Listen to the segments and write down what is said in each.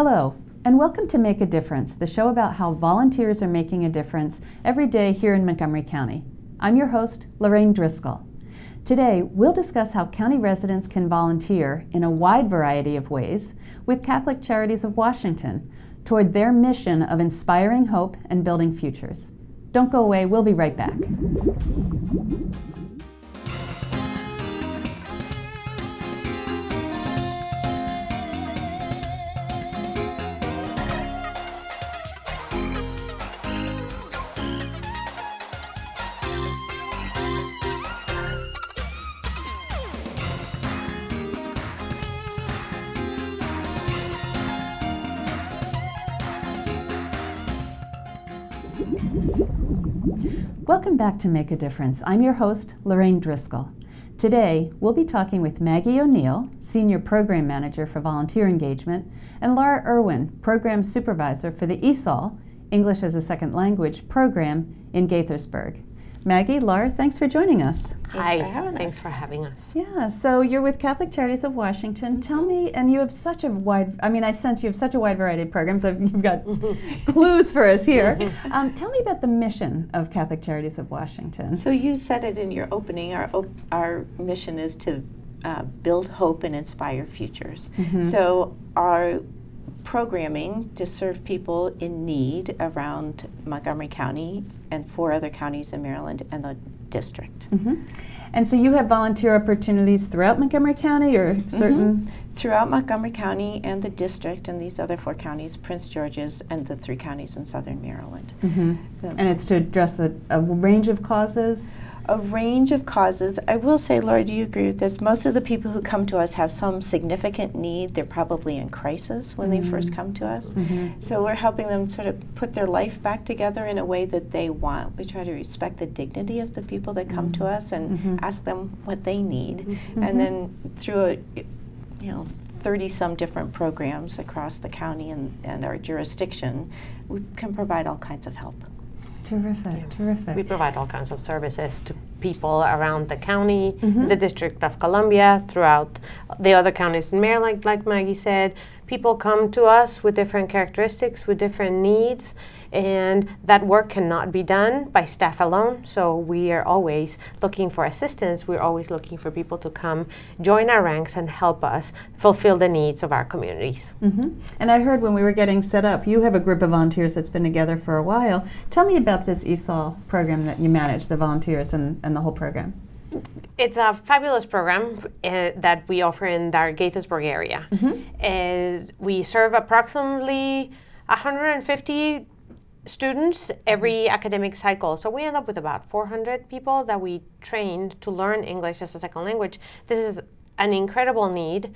Hello, and welcome to Make a Difference, the show about how volunteers are making a difference every day here in Montgomery County. I'm your host, Lorraine Driscoll. Today, we'll discuss how county residents can volunteer in a wide variety of ways with Catholic Charities of Washington toward their mission of inspiring hope and building futures. Don't go away, we'll be right back. Welcome back to Make a Difference. I'm your host, Lorraine Driscoll. Today, we'll be talking with Maggie O'Neill, Senior Program Manager for Volunteer Engagement, and Laura Irwin, Program Supervisor for the ESOL, English as a Second Language, program in Gaithersburg. Maggie, Laura, thanks for joining us. Thanks for having us. Yeah, so you're with Catholic Charities of Washington. Tell me, and you have such a wide, I sense you have such a wide variety of programs. You've got clues for us here. Tell me about the mission of Catholic Charities of Washington. So you said it in your opening. Our mission is to build hope and inspire futures. Mm-hmm. So our programming to serve people in need around Montgomery County and 4 other counties in Maryland and the district. Mm-hmm. And so you have volunteer opportunities throughout Montgomery County or certain? Mm-hmm. Throughout Montgomery County and the district and these other 4 counties, Prince George's and the 3 counties in southern Maryland. Mm-hmm. And it's to address a range of causes? A range of causes. I will say, Laura, do you agree with this? Most of the people who come to us have some significant need. They're probably in crisis when they first come to us. Mm-hmm. So we're helping them sort of put their life back together in a way that they want. We try to respect the dignity of the people that come to us and ask them what they need. Mm-hmm. And then through 30-some different programs across the county and our jurisdiction, we can provide all kinds of help. Terrific. We provide all kinds of services to people around the county, the District of Columbia, throughout the other counties in Maryland, like Maggie said. People come to us with different characteristics, with different needs, and that work cannot be done by staff alone. So we are always looking for assistance. We're always looking for people to come join our ranks and help us fulfill the needs of our communities. Mm-hmm. And I heard when we were getting set up, you have a group of volunteers that's been together for a while. Tell me about this ESOL program that you manage, the volunteers and the whole program. It's a fabulous program that we offer in our Gaithersburg area. We serve approximately 150 students every academic cycle. So we end up with about 400 people that we trained to learn English as a second language. This is an incredible need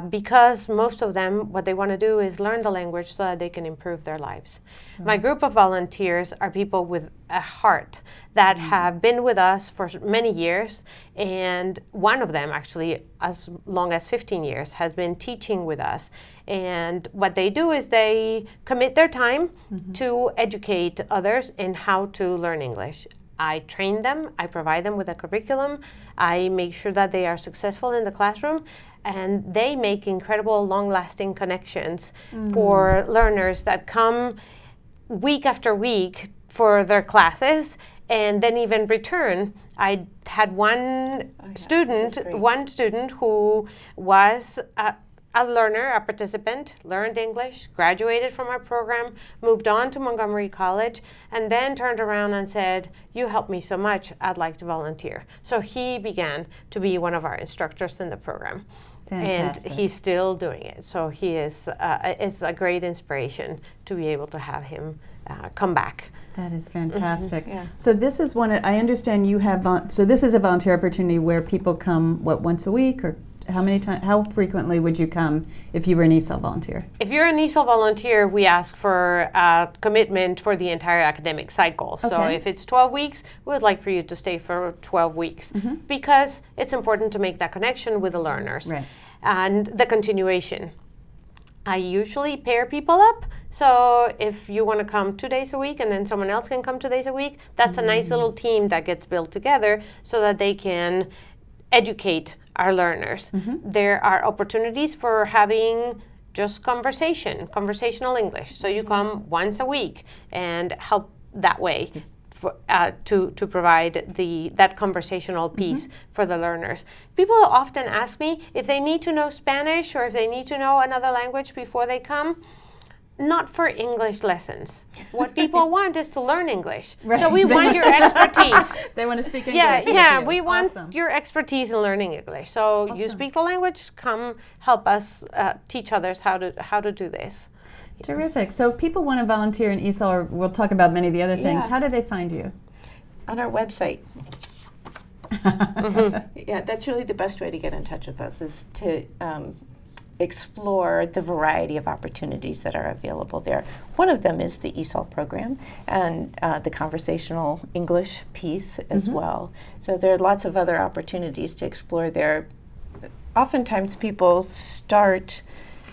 because most of them, what they want to do is learn the language so that they can improve their lives. Sure. My group of volunteers are people with a heart that have been with us for many years, and one of them actually as long as 15 years has been teaching with us. And what they do is they commit their time to educate others in how to learn English. I train them, I provide them with a curriculum, I make sure that they are successful in the classroom, and they make incredible long-lasting connections for learners that come week after week for their classes and then even return. I had one student who was a learner, a participant, learned English, graduated from our program, moved on to Montgomery College, and then turned around and said, "You helped me so much, I'd like to volunteer." So he began to be one of our instructors in the program. Fantastic. And he's still doing it. So he is it's a great inspiration to be able to have him come back. That is fantastic. Yeah. So this is I understand you have, so this is a volunteer opportunity where people come, once a week, or how frequently would you come if you were an ESOL volunteer? If you're an ESOL volunteer, we ask for a commitment for the entire academic cycle. Okay. So if it's 12 weeks, we would like for you to stay for 12 weeks because it's important to make that connection with the learners and the continuation. I usually pair people up. So if you want to come 2 days a week and then someone else can come 2 days a week, that's a nice little team that gets built together so that they can educate our learners. There are opportunities for having just conversational English. So you come once a week and help that way to provide that conversational piece for the learners. People often ask me if they need to know Spanish or if they need to know another language before they come. Not for English lessons. What people want is to learn English. Right. So we want your expertise. They want to speak English. Yeah, with you. we want Awesome. your expertise in learning English. So you speak the language, come help us teach others how to do this. Terrific. So if people want to volunteer in ESOL, or we'll talk about many of the other things, Yeah. how do they find you? On our website. Yeah, that's really the best way to get in touch with us, is to explore the variety of opportunities that are available there. One of them is the ESOL program and the conversational English piece as well. So there are lots of other opportunities to explore there. Oftentimes people start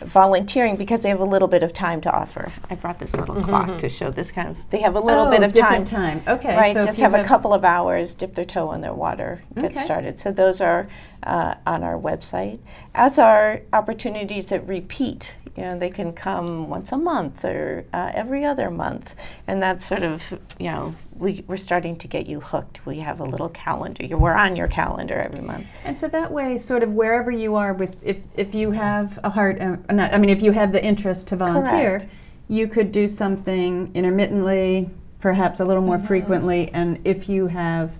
volunteering because they have a little bit of time to offer. I brought this little clock to show this kind of, they have a little bit of different time. Okay. Right, so just have a couple of hours, dip their toe in their water, get started. So those are on our website. As are opportunities that repeat. You know, they can come once a month or every other month. And that's sort of, you know, we're starting to get you hooked. We have a little calendar. We're on your calendar every month. And so that way, sort of wherever you are, with if you have a heart, if you have the interest to volunteer, Correct. you could do something intermittently, perhaps a little more frequently, and if you have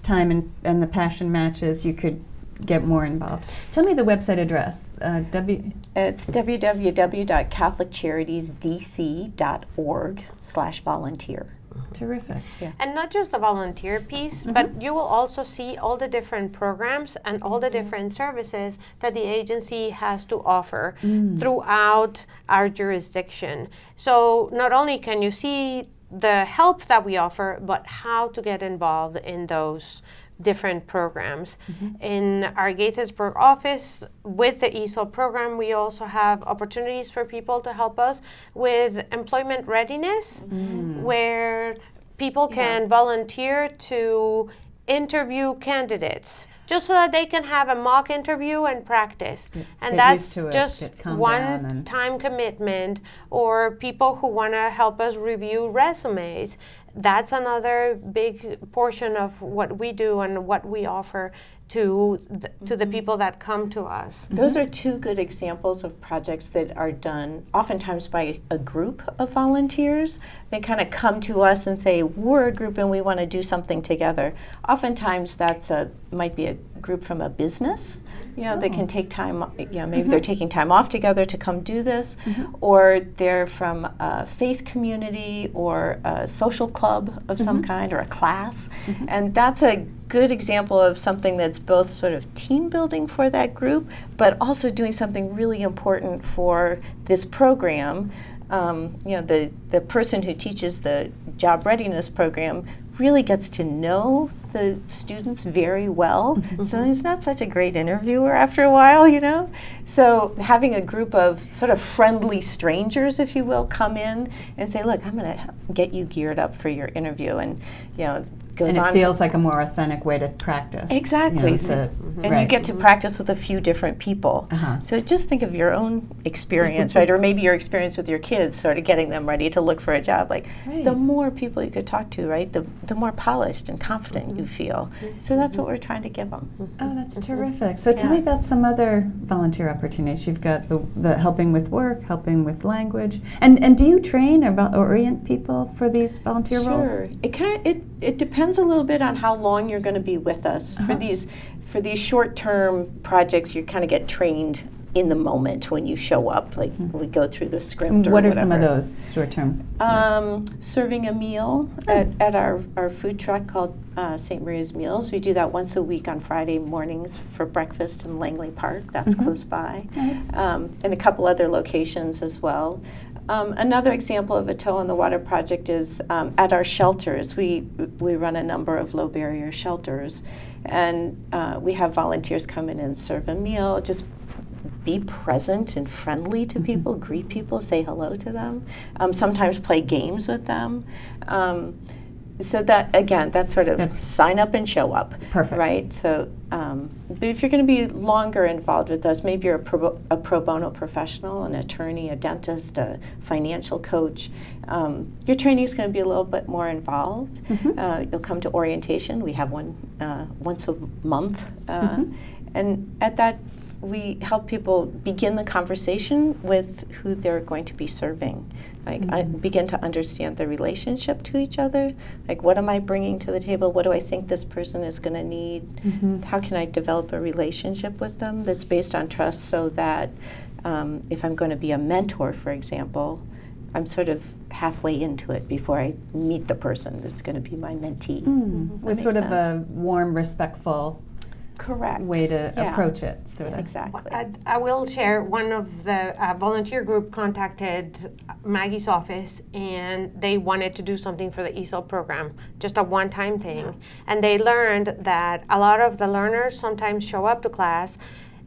time and the passion matches, you could get more involved. Tell me the website address. It's www.catholiccharities.dc.org/volunteer. Terrific. Yeah. And not just the volunteer piece, but you will also see all the different programs and all the different services that the agency has to offer throughout our jurisdiction. So not only can you see the help that we offer, but how to get involved in those different programs. In our Gaithersburg office, with the ESOL program, we also have opportunities for people to help us with employment readiness, where people can volunteer to interview candidates, just so that they can have a mock interview and practice. And that's just one time commitment, or people who want to help us review resumes. That's another big portion of what we do and what we offer to the people that come to us. Those are two good examples of projects that are done oftentimes by a group of volunteers. They kind of come to us and say, we're a group and we want to do something together. Oftentimes that's might be a group from a business, you know, they can take time, you know, maybe they're taking time off together to come do this, or they're from a faith community or a social club of some kind, or a class. And that's a good example of something that's both sort of team building for that group, but also doing something really important for this program. You know, the person who teaches the job readiness program really gets to know the students very well. So he's not such a great interviewer after a while, you know. So having a group of sort of friendly strangers, if you will, come in and say, look, I'm going to get you geared up for your interview, and, you know, goes on. And it feels like a more authentic way to practice. Exactly. You know, and you get to practice with a few different people. So just think of your own experience, right? Or maybe your experience with your kids, sort of getting them ready to look for a job. Like, the more people you could talk to, right, the more polished and confident you feel. So that's what we're trying to give them. Oh, that's terrific. So tell me about some other volunteer opportunities. You've got the helping with work, helping with language. And do you train or orient people for these volunteer roles? Sure. It depends a little bit on how long you're going to be with us. For these short-term projects, you kind of get trained in the moment when you show up. Like, we go through the script. And or what are whatever. some of those short-term? Serving a meal at our food truck called St. Maria's Meals. We do that once a week on Friday mornings for breakfast in Langley Park. That's close by. Nice. And a couple other locations as well. Another example of a toe in the water project is at our shelters. We run a number of low barrier shelters, and we have volunteers come in and serve a meal. Just be present and friendly to people, greet people, say hello to them. Sometimes play games with them. So that, again, that's sort of That's sign up and show up. perfect. Right? So, but if you're going to be longer involved with us, maybe you're a pro bono professional, an attorney, a dentist, a financial coach, your training is going to be a little bit more involved. You'll come to orientation. We have one once a month. And at that, we help people begin the conversation with who they're going to be serving. Like, begin to understand the relationship to each other. Like, what am I bringing to the table? What do I think this person is going to need? How can I develop a relationship with them that's based on trust, so that if I'm going to be a mentor, for example, I'm sort of halfway into it before I meet the person that's going to be my mentee. With sort of a warm, respectful Correct. way to approach it. Sort of. Exactly. I will share, one of the volunteer group contacted Maggie's office, and they wanted to do something for the ESOL program, just a one-time thing. And they learned that a lot of the learners sometimes show up to class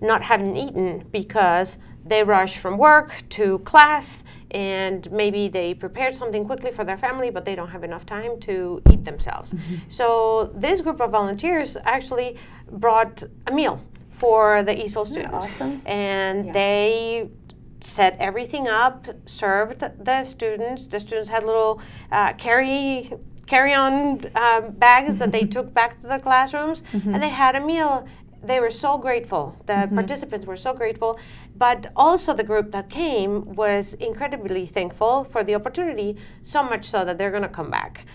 not having eaten because they rush from work to class, and maybe they prepared something quickly for their family, but they don't have enough time to eat themselves. So this group of volunteers actually brought a meal for the ESOL students. Awesome. And they set everything up, served the students. The students had little carry-on bags that they took back to their classrooms, and they had a meal. They were so grateful. The participants were so grateful, but also the group that came was incredibly thankful for the opportunity, so much so that they're going to come back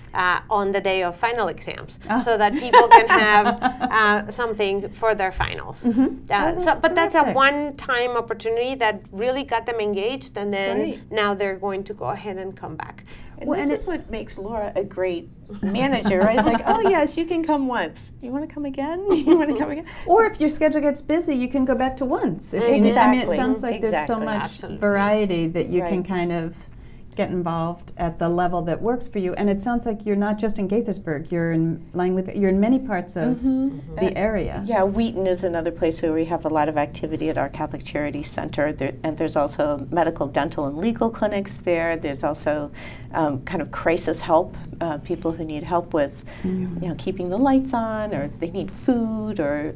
on the day of final exams, so that people can have something for their finals. But that's a one-time opportunity that really got them engaged, and then now they're going to go ahead and come back. And this is what makes Laura a great manager, right? Like, oh yes, you can come once. You want to come again? You want to come again? Or if your schedule gets busy, you can go back to once. If you need. I mean, it sounds like there's so much variety that you can kind of get involved at the level that works for you. And it sounds like you're not just in Gaithersburg, you're in Langley, you're in many parts of the area. Yeah, Wheaton is another place where we have a lot of activity at our Catholic Charities Center, and there's also medical, dental, and legal clinics there. There's also kind of crisis help, people who need help with keeping the lights on, or they need food, or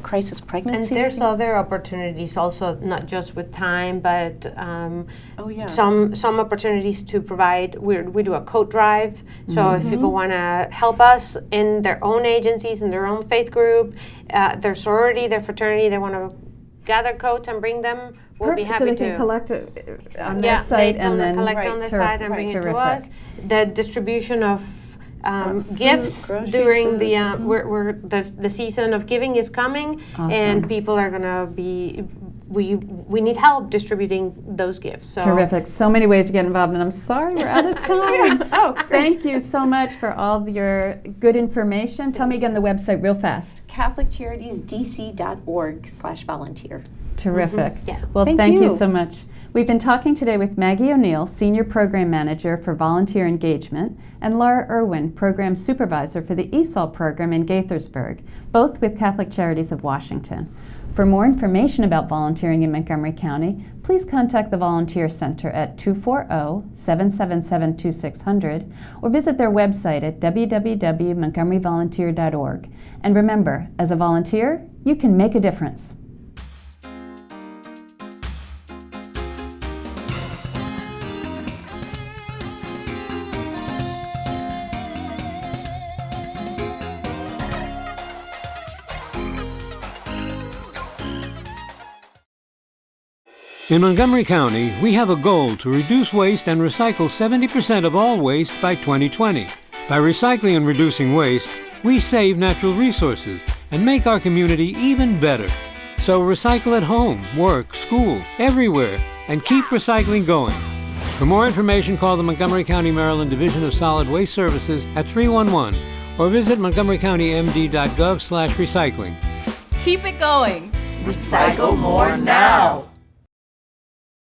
crisis pregnancies. And there's other opportunities also, not just with time, but some opportunities to provide. We do a coat drive, so if people want to help us in their own agencies, in their own faith group, their sorority, their fraternity, they want to gather coats and bring them, we'll be happy to. So they can collect it on their site and then collect on their site and bring it to us. The distribution of gifts during the season of giving is coming, and people are going to be. We need help distributing those gifts. So. Terrific. So many ways to get involved, and I'm sorry we're out of time. Thank you so much for all of your good information. Tell me again the website real fast. CatholicCharitiesDC.org/volunteer. Terrific. Well, thank you so much. We've been talking today with Maggie O'Neill, Senior Program Manager for Volunteer Engagement, and Laura Irwin, Program Supervisor for the ESOL program in Gaithersburg, both with Catholic Charities of Washington. For more information about volunteering in Montgomery County, please contact the Volunteer Center at 240-777-2600 or visit their website at www.montgomeryvolunteer.org. And remember, as a volunteer, you can make a difference. In Montgomery County, we have a goal to reduce waste and recycle 70% of all waste by 2020. By recycling and reducing waste, we save natural resources and make our community even better. So recycle at home, work, school, everywhere, and keep recycling going. For more information, call the Montgomery County, Maryland Division of Solid Waste Services at 311 or visit montgomerycountymd.gov/recycling. Keep it going. Recycle more now.